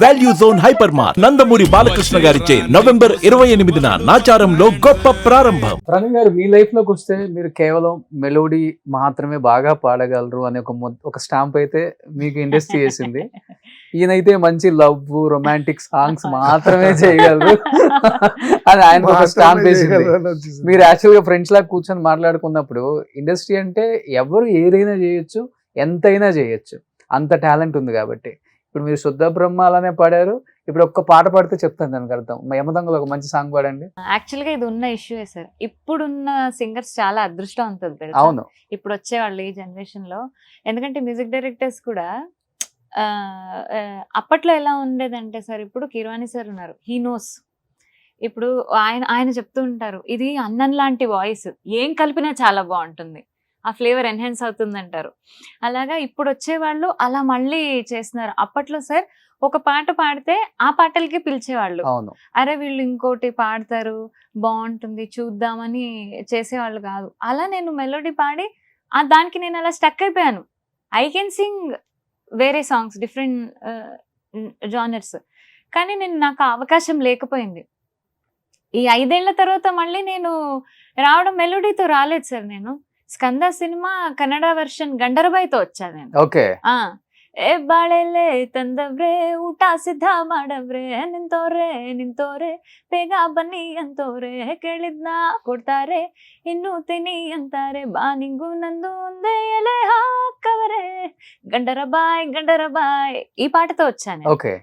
Value zone hyper mart Nandamuri Balakrishna గారిచే November 28న నాచారంలో గొప్ప ప్రారంభం. రణి గారు, మీ లైఫ్ లోకి వస్తే మీరు కేవలం మెలోడీ మాత్రమే బాగా పాడగలరు అనే ఒక స్టాంప్ అయితే మీకు ఇండస్ట్రీ చేసింది. ఈయనైతే మంచి లవ్ రొమాంటిక్ సాంగ్స్ మాత్రమే చేయగలరు అని ఆయన ఒక స్టాంప్ వేసింది. మీరు యాక్చువల్ గా ఫ్రెండ్స్ లాగా కూర్చొని మాట్లాడుకున్నప్పుడు ఇండస్ట్రీ అంటే ఎవరు ఏదైనా చేయొచ్చు, ఎంతైనా చేయొచ్చు, అంత టాలెంట్ ఉంది కాబట్టి. ఇప్పుడు మీరు శుద్ధ బ్రహ్మ అలానే పాడారు. ఇప్పుడు ఒక్క పాట పాడితే చెప్తాను దానికి అర్థం. మా యమదంగలో ఒక మంచి సాంగ్ పాడండి. యాక్చువల్ గా ఇది ఉన్న ఇష్యూ సార్. ఇప్పుడున్న సింగర్స్ చాలా అదృష్టవంతులు. అవును, ఇప్పుడు వచ్చేవాళ్ళు ఈ జనరేషన్ లో. ఎందుకంటే మ్యూజిక్ డైరెక్టర్స్ కూడా అప్పట్లో ఎలా ఉండేదంటే సార్, ఇప్పుడు కీరవాణి సార్ ఉన్నారు, హీ నోస్. ఇప్పుడు ఆయన చెప్తూ ఉంటారు, ఇది అన్నం లాంటి వాయిస్, ఏం కలిపినా చాలా బాగుంటుంది, ఆ ఫ్లేవర్ ఎన్హాన్స్ అవుతుంది అంటారు. అలాగా ఇప్పుడు వచ్చేవాళ్ళు అలా మళ్ళీ చేస్తున్నారు. అప్పట్లో సార్ ఒక పాట పాడితే ఆ పాటలకి పిలిచేవాళ్ళు. అవును, అరే వీళ్ళు ఇంకోటి పాడతారు బాగుంటుంది చూద్దామని చేసేవాళ్ళు కాదు. అలా నేను మెలోడీ పాడి దానికి నేను అలా స్టక్ అయిపోయాను. ఐ కెన్ సింగ్ వేరే సాంగ్స్, డిఫరెంట్ జానర్స్, కానీ నాకు ఆ అవకాశం లేకపోయింది. ఈ 5 ఏళ్ల తర్వాత మళ్ళీ నేను రావడం మెలోడీతో రాలేదు సార్. నేను స్కంద సినిమా కన్నడ వర్షన్ గండరబాయితో వచ్చా నేను. ఓకే. ఏ ಬಾಳೆಲೆ ತಂದವ್ರೆ ಊಟ ಸಿದ್ಧ ಮಾಡವ್ರೆ ನಿಂತೋರೆ ಬೇಗ ಬನ್ನಿ ಅಂತವ್ರೆ ಕೇಳಿದ್ನ ಕೊಡ್ತಾರೆ ಇನ್ನು ತಿನಿ ಅಂತಾರೆ ಬಾ ನಿಂಗು ನಂದು ಒಂದೇ ಎಲೆ ಹಾಕವರೆ గండరబాయ్ ఈ పాటతో వచ్చాను. ఓకే.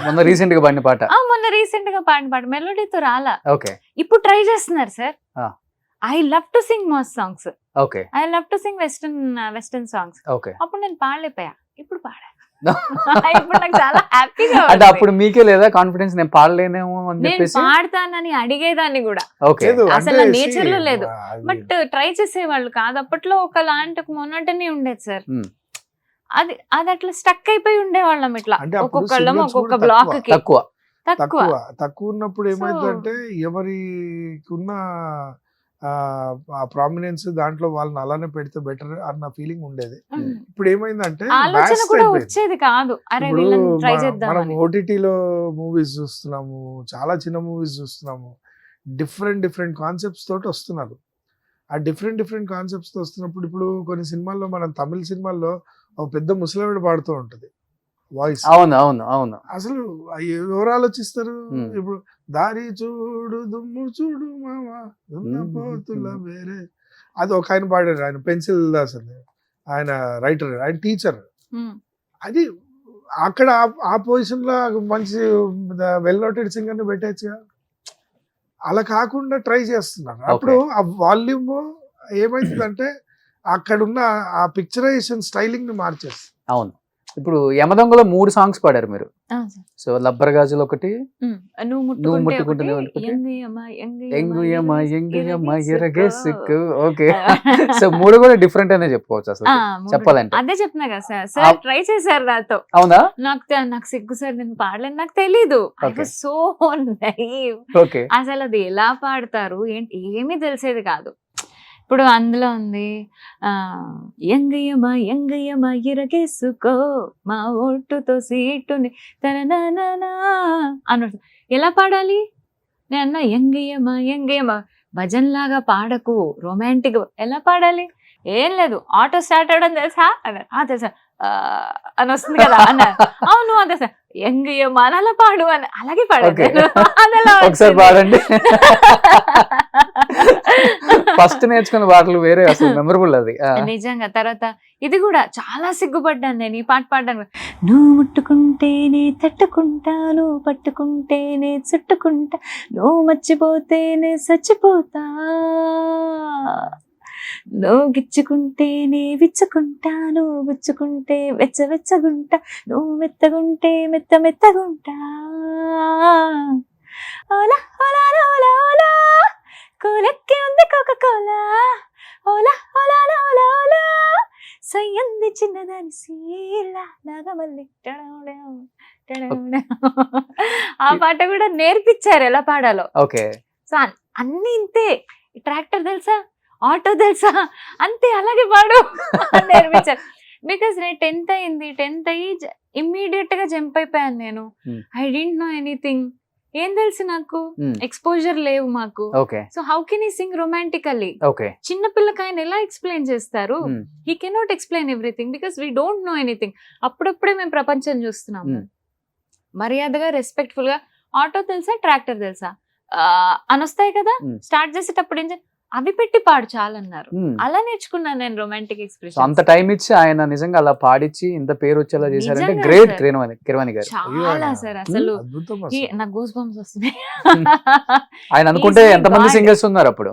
మొన్న రీసెంట్ గా పాడిన పాట. మొన్న రీసెంట్ గా పాడిన పాట మెలోడీతో రాలా. ఓకే. ఇప్పుడు ట్రై చేస్తున్నారు sir. I love to sing most songs. Okay. I love to sing western songs. Okay. అప్పుడు నేను పాడలేకపోయా, ఇప్పుడు పాడా. ఇప్పుడు నాకు చాలా హ్యాపీగా. అంటే అప్పుడు మీకే లేదా కాన్ఫిడెన్స్, నేను పాడలేనేమో అని నేను చెప్పేసి? పాడతానని అడిగేదాన్ని కూడా. ఓకే. అసలు నేచర్ లో లేదు, బట్ ట్రై చేసేవాళ్ళు కాదు. అప్పట్లో ఒకలాంటి మొనటనే ఉండేది సార్. అది అట్లా స్టక్ అయిపోయి ఉండేవాళ్ళం. ఇట్లా ఒక్కొక్కళ్ళం ఒక్కొక్క బ్లాక్ కి తక్కువ ఉన్నప్పుడు ఏమైందంటే ఎవరికి ఉన్న ప్రామినెన్స్ దాంట్లో వాళ్ళని అలానే పెడితే బెటర్ అన్న ఫీలింగ్ ఉండేది. ఇప్పుడు ఏమైందంటే ఆలోచన కూడా వచ్చేది కాదు, అరే వీళ్ళని ట్రై చేద్దాం. మనం ఓటీటీలో మూవీస్ చూస్తున్నాము, చాలా చిన్న మూవీస్ చూస్తున్నాము, డిఫరెంట్ కాన్సెప్ట్స్ తోటి వస్తున్నారు. ఆ డిఫరెంట్ కాన్సెప్ట్స్ తో వస్తున్నప్పుడు ఇప్పుడు కొన్ని సినిమాల్లో, మనం తమిళ సినిమాల్లో ఒక పెద్ద ముసలివాడు పాడుతూ ఉంటది వాయిస్. అవును. అసలు ఎవరు ఆలోచిస్తారు? ఇప్పుడు దారి చూడు దుమ్ము చూడు మామా దున్నపోతుల వేరే, అది ఒక ఆయన పాడారు. ఆయన పెన్సిల్ అసలు ఆయన రైటర్, ఆయన టీచర్. అది అక్కడ ఆ పొజిషన్ లో మంచి వెల్ నోటెడ్ సింగర్ ని పెట్టేచ్చుగా. అలా కాకుండా ట్రై చేస్తున్నారు. అప్పుడు ఆ వాల్యూమ్ ఏమైతుందంటే అక్కడున్న ఆ పిక్చరైజేషన్ స్టైలింగ్ ని మార్చేస్తుంది. అవును. ఇప్పుడు యమదొంగలో 3 సాంగ్స్ పాడారు మీరు. సో లబ్బర్ గాజులు ఒకటి, నువ్వు ముట్టుకుంటే ఎరగేసుకు. ఓకే. సో 3 కూడా డిఫరెంట్ అనే చెప్పుకోవచ్చు అసలు చెప్పాలంటే. అదే చెప్తున్నా కదా సార్. సార్ ట్రై చేశారు నాతో. అవునా? నాకు సిగ్గు సార్, నేను పాడలేను, నాకు తెలీదు. So naive. ఓకే. అసలు అది ఎలా పాడతారు ఏంటి ఏమీ తెలిసేది కాదు. ఇప్పుడు అందులో ఉంది, ఎంగయ్యమా ఇరగేసుకో మా ఓటుతో సీటుని తననా అన్నట్టు ఎలా పాడాలి? నేను అన్నా ఎంగయ్యమా భజన్ లాగా పాడకు, రొమాంటిక్ ఎలా పాడాలి? ఏం లేదు, ఆటో స్టార్ట్ అవడం తెలుసా అన్నారు. తెలుసా అని వస్తుంది కదా అన్నారు. అవును అదే సార్, ఎంగయ్యమా అని అలా పాడు అని అలాగే పాడాను. ఒకసారి పాడండి. ఫస్ట్ నేర్చుకున్న పాటలు వేరే, అసలు మెమరబుల్ అది నిజంగా. తర్వాత ఇది కూడా చాలా సిగ్గుపడ్డాను నేను ఈ పాట పాడడానికి. నువ్వు ముట్టుకుంటేనే తట్టుకుంటాను, పట్టుకుంటేనే చుట్టుకుంటా, నువ్వు మర్చిపోతేనే చచ్చిపోతా, నువ్వు గిచ్చుకుంటేనే విచ్చుకుంటాను, గుచ్చుకుంటే వెచ్చగుంటా, నువ్వు మెత్తగుంటే మెత్తగుంటా, ఓలా ఓలా ఓలా ఓలా కోలెక్కి ఉంది కోకోకోలా, ఓలా ఓలా ఓలా ఓలా సయ్యంది చిన్నదాని సీలా నాగమల్లి. ఆ పాట కూడా నేర్పించారు ఎలా పాడాలో. ఓకే. సో అన్ని ఇంతే. ట్రాక్టర్ తెలుసా, ఆటో తెలుసా, అంతే అలాగే పాడు నేర్పించారు. బికాస్ నేను 10th అయింది, 10th అయ్యి ఇమ్మీడియట్ గా జంప్ అయిపోయాను నేను. ఐ డెంట్ నో ఎనీథింగ్, ఏం తెలుసు నాకు, ఎక్స్పోజర్ లేవు మాకు. ఓకే సో హౌ కెన్ ఈ సింగ్ రొమాంటికల్లీ? ఓకే చిన్న పిల్లకి ఆయన ఎలా ఎక్స్ప్లెయిన్ చేస్తారు? He cannot explain everything because we don't know anything. అప్పుడప్పుడే మేము ప్రపంచం చూస్తున్నాము. మర్యాదగా రెస్పెక్ట్ఫుల్ గా ఆటో తెలుసా, ట్రాక్టర్ తెలుసా అని వస్తాయి కదా, స్టార్ట్ చేసేటప్పుడు ఏం అవి పెట్టి పాడు చాలు అన్నారు. అలా నేర్చుకున్నాను నేను రొమాంటిక్ ఎక్స్ప్రెషన్. అంత టైం ఇచ్చి ఆయన నిజంగా అలా పాడిచ్చి ఇంత పేరు వచ్చేలా చేశారంటే నిజంగా గ్రేట్ sir. కిరవాణి గారు. చాలా సార్, అసలు అద్భుతం నాకు గూస్ బంప్స్ వస్తున్నాయి. ఆయన అనుకుంటే He's my ఎంతమంది God. సింగర్స్ ఉన్నారు అప్పుడు?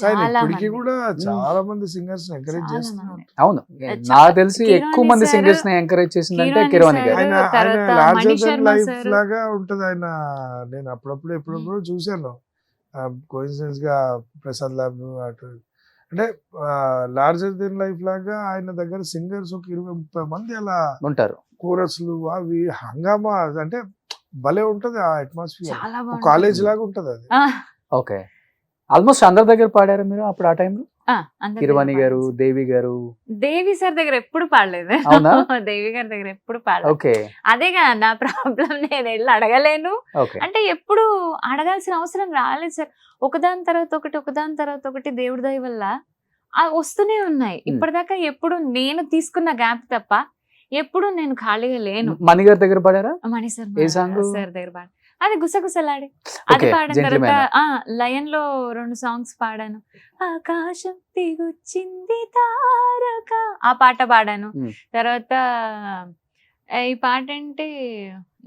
చాలా ఇప్పటికీ మంది. కూడా చాలా మంది సింగర్స్ ఎంకరేజ్ చాలా చేస్తున్నారు. మంది. అవును, చా- నాకు తెలిసి కిరాణి ఎక్కువ మంది sir, సింగర్స్ ని ఎంకరేజ్ చేసిందంటే కిరాణి కిరవాణి sir. గారు. ఆయన తర్వాత లార్జర్ మణి దెన్ శర్మ లైఫ్ sir. లాగా ఉంటది ఆయన. నేను ఎప్పుడప్పుడు చూశాను కోఇన్సిడెన్స్ గా ప్రసాద్ ల్యాబ్ అటు, అంటే లార్జర్ దెన్ లైఫ్ లాగా ఆయన దగ్గర సింగర్స్ ఒక 20-30 మంది అలా ఉంటారు. కోరస్లు అవి హంగామా, అంటే భలే ఉంటది ఆ అట్మాస్ఫియర్. చాలా కాలేజ్ లాగా ఉంటది అది. ఓకే, ఆల్మోస్ట్ అందరి దగ్గర పాడారు మీరు అప్పుడు ఆ టైంలో? కిరవాణి గారు, దేవి గారు. దేవి సార్ దగ్గర ఎప్పుడు పాడలేదు. అవునా? దేవి గారి దగ్గర ఎప్పుడు పాడలేదు. ఓకే అదేగా నా ప్రాబ్లం, నేను వెళ్ళి అడగలేను. ఓకే అంటే ఎప్పుడు అడగాల్సిన అవసరం రాలేదు సార్. ఒకదాని తర్వాత ఒకటి, ఒకదాని తర్వాత ఒకటి దేవుడి దయ వల్ల వస్తూనే ఉన్నాయి. ఇప్పటిదాకా ఎప్పుడు నేను తీసుకున్న గ్యాప్ తప్ప ఎప్పుడు నేను ఖాళీగా లేను. మణి గారి దగ్గర పాడారా? మణి సార్ ఏ song? సార్ దగ్గర పాడాను. అది గుసగుసలాడి అది Okay, పాడిన Gentleman. తర్వాత లయన్ లో 2 సాంగ్స్ పాడాను. ఆకాశం దిగొచ్చింది తారక ఆ పాట పాడాను. తర్వాత ఈ పాట అంటే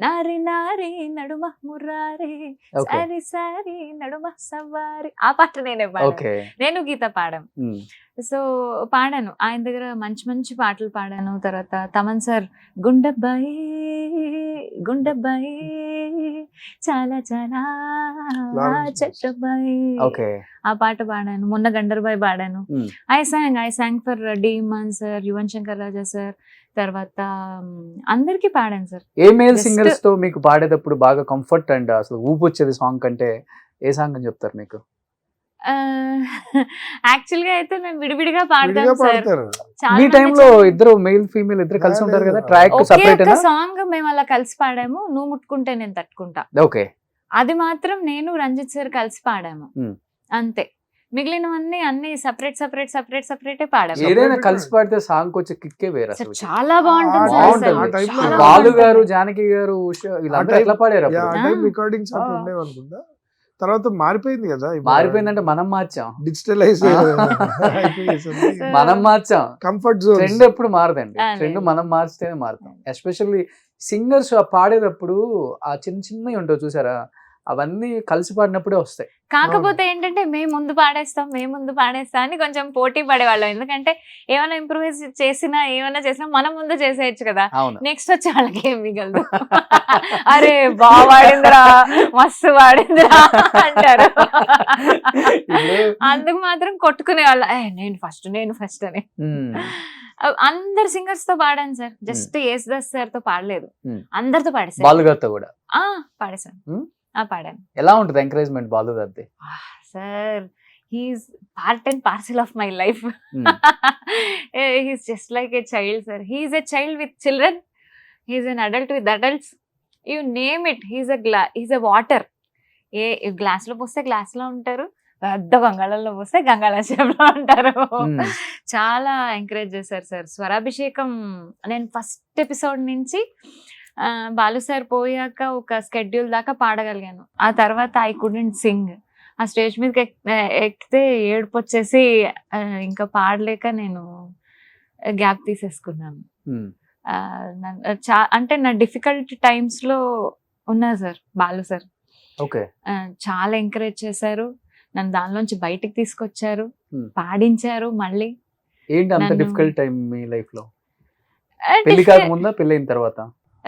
నారి నారి నడుమ మురారి Okay. సారి సారి నడుమ సవారి ఆ పాట నేనే పాడాను. ఓకే నేను గీత పాడాను. సో పాడాను ఆయన దగ్గర, మంచి మంచి పాటలు పాడాను. తర్వాత తమన్ సార్ గుండెబ్బాయి గుండెబ్బాయి చాలా చాలా చెట్టబ్బాయి ఓకే ఆ పాట పాడాను. మొన్న గండర్బాయ్ పాడాను. I song for demon sir, Yuvan Shankar Raja sir, తర్వాత అందరికి పాడాను సార్. ఏ మేల్ Just- సింగర్స్ తో మీకు పాడేటప్పుడు బాగా కంఫర్ట్ అండ్ అసలు ఊపు వచ్చేది సాంగ్ కంటే ఏ సాంగ్ అని చెప్తారు మీకు? యాక్చువల్ గా అయితే మేము విడివిడిగా విడిగా పాడతాం సార్. పాడతారు. చాలా మీ మంది టైంలో చాలా- ఇద్దరు మెయిల్ ఫీమేల్ ఇద్దరు కలిసి ఉంటారు కదా, లేదు. ట్రాక్ ఒకే సెపరేట్ ఒక్క సాంగ్ మేము అలా కలిసి పాడాము, నువ్వు ముట్టుకుంటే నేను తట్టుకుంటా. ఓకే అది మాత్రం నేను రంజిత్ సార్ కలిసి పాడాము. అంతే, మిగిలినవన్నీ అన్ని సపరేట్ పాడాము. ఏదైనా కలిసి పాడితే సాంగ్ వచ్చే కిక్కే వేరు సార్ అసలు. చాలా బాగుంటుంది సార్. బాగుంటుంది. అసలు ఆ time లో చాలా బాలు బాగుంటుంది. గారు, జానకి గారు, ఉష వీళ్ళందరూ ఎట్లా పాడారు యా, అప్పుడు? ఆ టైం ఆ. రికార్డింగ్స్ అట్లా ఆ. ఉండేవి అనుకుంటా. తర్వాత మారిపోయింది కదా, మారిపోయిందంటే మనం మార్చాం, డిజిటలైజ్ మనం మార్చాం. Comfort zone. ట్రెండ్ ఎప్పుడు మారదండి, ఆ, ట్రెండ్ లేదు. మనం మార్చితేనే మారుతాం. ఎస్పెషల్లీ సింగర్స్ పాడేటప్పుడు ఆ చిన్న చిన్నవి ఉంటావు చూసారా, అవన్నీ కలిసి పాడినప్పుడే వస్తాయి. కాకపోతే ఏంటంటే మేము ముందు పాడేస్తాం అని కొంచెం పోటీ పడేవాళ్ళం. ఎందుకంటే ఏమైనా ఇంప్రూవైజ్ చేసినా ఏమైనా చేసినా మనం ముందు చేసేయచ్చు కదా, అవును. నెక్స్ట్ వచ్చే వాళ్ళకి ఏం మిగలదు. అరే బాగా వాడిందిరా, మస్తు వాడిందిరా అంటారు. ఇప్పుడు- అందుకు మాత్రం కొట్టుకునే వాళ్ళ, నేను ఫస్ట్ అని. అందరు సింగర్స్ తో పాడాను సార్, జస్ట్ యేసుదాస్ సార్ తో పాడలేదు, అందరితో పాడేసాను. బాలు గారితో కూడా పాడేశాను. పాడాను ఎలా ఉంటుంది ఎంకరేజ్మెంట్ బాలు గారిది? Sir. He's part and parcel of my life. He's just like a child sir. He's a child with children, he's an adult with adults, you name it. He's a water. ఏ glass లో పోస్తే glass లో ఉంటారు, పెద్ద గంగాళంలో పోస్తే గంగాళాశయంలో ఉంటారు. చాలా encourage చేశారు సార్. స్వరాభిషేకం నేను ఫస్ట్ ఎపిసోడ్ నుంచి బాలు సార్ పోయాక ఒక స్కెడ్యూల్ దాకా పాడగలిగాను. ఆ తర్వాత ఐ కుడెంట్ సింగ్. ఆ స్టేజ్ మీదకి ఎక్కితే ఏడుపు వచ్చేసి ఇంకా పాడలేక నేను గ్యాప్ తీసేసుకున్నాను. అంటే నా డిఫికల్ట్ టైమ్స్ లో ఉన్నా సార్ బాలు సార్. ఓకే, చాలా ఎంకరేజ్ చేశారు, నన్ను దానిలోంచి బయటికి తీసుకొచ్చారు, పాడించారు. మళ్ళీ ఏంటి అంత నన్ను- డిఫికల్ట్ టైం మీ లైఫ్ లో? పెళ్లి కాకముందా, పెళ్లి అయిన తర్వాత?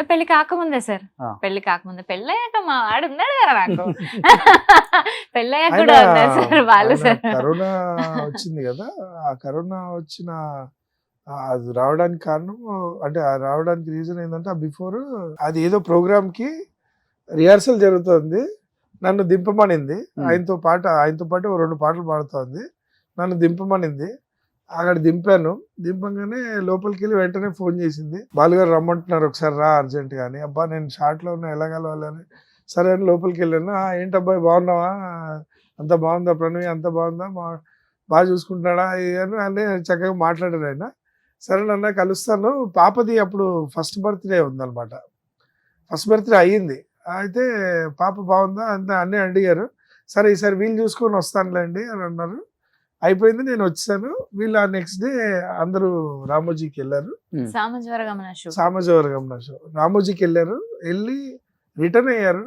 పెళ్లి కాకముందే సార్. ఆ. పెళ్లి కాకముందే. పెళ్ళయ్యాక మా వాడు ఉన్నాడు కదా నాకు. పెళ్ళయ్యాక కూడా ఉన్నారు సార్ బాలు సార్. కరోనా వచ్చింది కదా, ఆ కరోనా వచ్చిన అది రావడానికి కారణం, అంటే ఆ రావడానికి రీజన్ ఏంటంటే ఆ బిఫోర్ అది ఏదో ప్రోగ్రామ్ కి రిహార్సల్ జరుగుతుంది, నన్ను దింపమనింది. ఆయనతో పాటు ఓ 2 పాటలు పాడుతోంది, నన్ను దింపమనింది. అక్కడ దింపంగానే లోపలికి వెళ్ళి వెంటనే ఫోన్ చేసింది, బాలుగారు రమ్మంటున్నారు ఒకసారి రా అర్జెంట్ గా అని. అబ్బా నేను షార్ట్లో ఉన్నా ఎలా కలవాలని, సరే అని లోపలికి వెళ్ళాను. ఏంటి అబ్బాయి బాగున్నావా, అంత బాగుందా ప్రణవి, అంత బాగుందా, బాగా చూసుకుంటున్నాడా అని అని చక్కగా మాట్లాడారు ఆయన. సరే నన్న కలుస్తాను, పాపది అప్పుడు ఫస్ట్ బర్త్డే ఉందన్నమాట, ఫస్ట్ బర్త్డే అయ్యింది. అయితే పాప బాగుందా అంత అన్నీ అడిగారు. సరే ఈసారి వీలు చూసుకొని వస్తానులేండి అని అన్నారు. అయిపోయింది, నేను వచ్చాను. వీళ్ళు ఆ నెక్స్ట్ డే అందరూ రామోజీకి వెళ్ళారు, సామజవరగమన షో రామోజీకి వెళ్ళారు. వెళ్ళి రిటర్న్ అయ్యారు.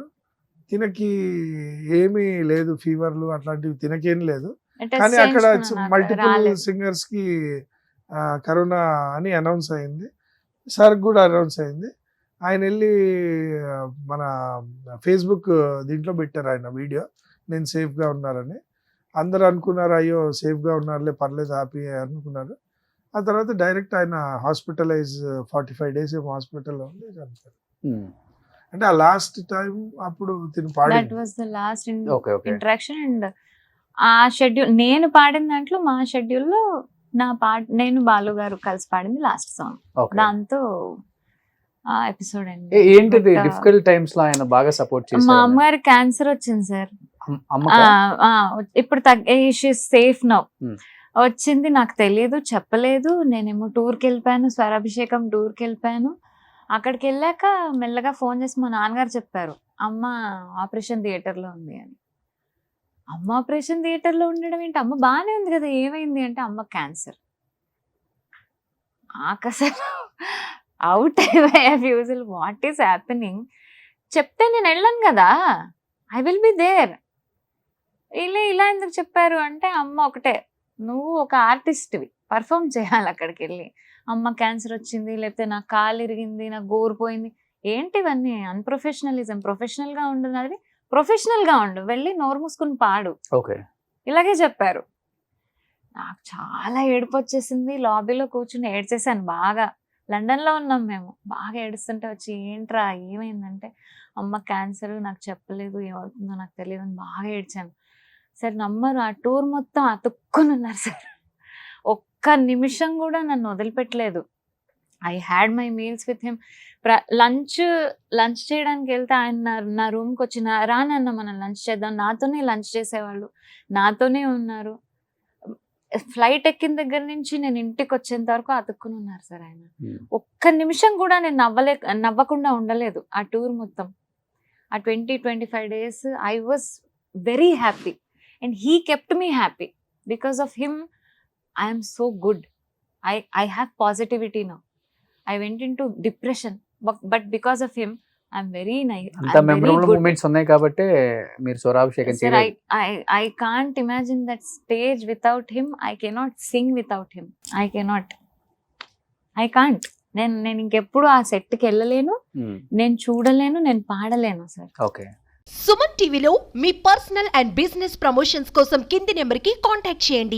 తినకి ఏమీ లేదు, ఫీవర్లు అట్లాంటివి తినకేం లేదు. కానీ అక్కడ మల్టిపుల్ సింగర్స్ కి కరోనా అని అనౌన్స్ అయింది, సార్ కూడా అనౌన్స్ అయింది. ఆయన వెళ్ళి మన ఫేస్బుక్ దీంట్లో పెట్టారు ఆయన వీడియో, నేను సేఫ్గా ఉన్నారని. అందరూ అనుకున్నారు అయ్యో సేఫ్గా ఉన్నారులే పర్లేదు హ్యాపీ అనుకున్నారు. ఆ తర్వాత డైరెక్ట్ ఆయన హాస్పిటలైజ్ 45 days ఏమో హాస్పిటల్లో ఉండి చనిపోయారు. అంటే ఆ లాస్ట్ టైం అప్పుడు తిని that was the last interaction. And ఆ షెడ్యూల్ నేను పాడిన దాంట్లో మా షెడ్యూల్లో నేను బాలు గారు కలిసి పాడింది లాస్ట్ సాంగ్. దాంతో ఆ ఎపిసోడ్ అండి. ఏంటిది డిఫికల్ట్ టైమ్స్ లో ఆయన బాగా సపోర్ట్ చేశారు? మా అమ్మగారి క్యాన్సర్ వచ్చింది సార్, ఇప్పుడు సేఫ్ నౌ. వచ్చింది నాకు తెలియదు, చెప్పలేదు. నేనేమో టూర్కి వెళ్ళిపోయాను, స్వరాభిషేకం టూర్కి వెళ్ళిపోయాను. అక్కడికి వెళ్ళాక మెల్లగా ఫోన్ చేసి మా నాన్నగారు చెప్పారు, అమ్మ ఆపరేషన్ థియేటర్లో ఉంది అని. అమ్మ ఆపరేషన్ థియేటర్లో ఉండడం ఏంటి, అమ్మ బాగానే ఉంది కదా, ఏమైంది అంటే అమ్మ క్యాన్సర్. అసలు అవుట్ అయిపోయా ఫ్యూజుల్, వాట్ ఈస్ హ్యాపెనింగ్. చెప్తే నేను వెళ్ళాను కదా, ఐ విల్ బి దేర్. ఇలా ఎందుకు చెప్పారు అంటే అమ్మ ఒకటే, నువ్వు ఒక ఆర్టిస్ట్వి, పర్ఫామ్ చేయాలి అక్కడికి వెళ్ళి. అమ్మ క్యాన్సర్ వచ్చింది, లేకపోతే నాకు కాలు ఇరిగింది, నాకు గోరిపోయింది, ఏంటివన్నీ అన్ప్రొఫెషనలిజం. ప్రొఫెషనల్గా ఉండదు, అది ప్రొఫెషనల్గా ఉండు, వెళ్ళి నోరు మూసుకుని పాడు, ఇలాగే చెప్పారు. నాకు చాలా ఏడుపు వచ్చేసింది. లాబీలో కూర్చుని ఏడ్చేసాను బాగా. లండన్లో ఉన్నాం మేము, బాగా ఏడుస్తుంటే వచ్చి ఏంట్రా ఏమైందంటే అమ్మ క్యాన్సర్, నాకు చెప్పలేదు, ఏమవుతుందో నాకు తెలియదు అని బాగా ఏడ్చాను. సార్ నమ్మరు, ఆ టూర్ మొత్తం అతుక్కొని ఉన్నారు సార్, ఒక్క నిమిషం కూడా నన్ను వదిలిపెట్టలేదు. I had my meals with him. Lunch చేయడానికి వెళ్తే ఆయన నా రూమ్కి వచ్చిన, రానన్న మనం లంచ్ చేద్దాం, నాతోనే లంచ్ చేసేవాళ్ళు, నాతోనే ఉన్నారు. ఫ్లైట్ ఎక్కిన దగ్గర నుంచి నేను ఇంటికి వచ్చేంత వరకు అతుక్కుని ఉన్నారు సార్ ఆయన. ఒక్క నిమిషం కూడా నేను నవ్వకుండా ఉండలేదు ఆ టూర్ మొత్తం. ఆ 20-25 days I was very happy and he kept me happy. Because of him I'm so good. I have positivity now. I went in to depression, but because of him I'm very nice. Moments ఉన్నాయి కాబట్టి మీరు స్వరాభిషేకం చేయలేదు. I can't imagine that stage without him. I cannot sing without him. I can't. నేను ఇంకెప్పుడు ఆ సెట్కి వెళ్ళలేను, నేను చూడలేను, నేను పాడలేను సార్. ఓకే. సుమన్ టీవీలో మీ పర్సనల్ అండ్ బిజినెస్ ప్రమోషన్స్ కోసం కింది నెంబర్కి కాంటాక్ట్ చేయండి.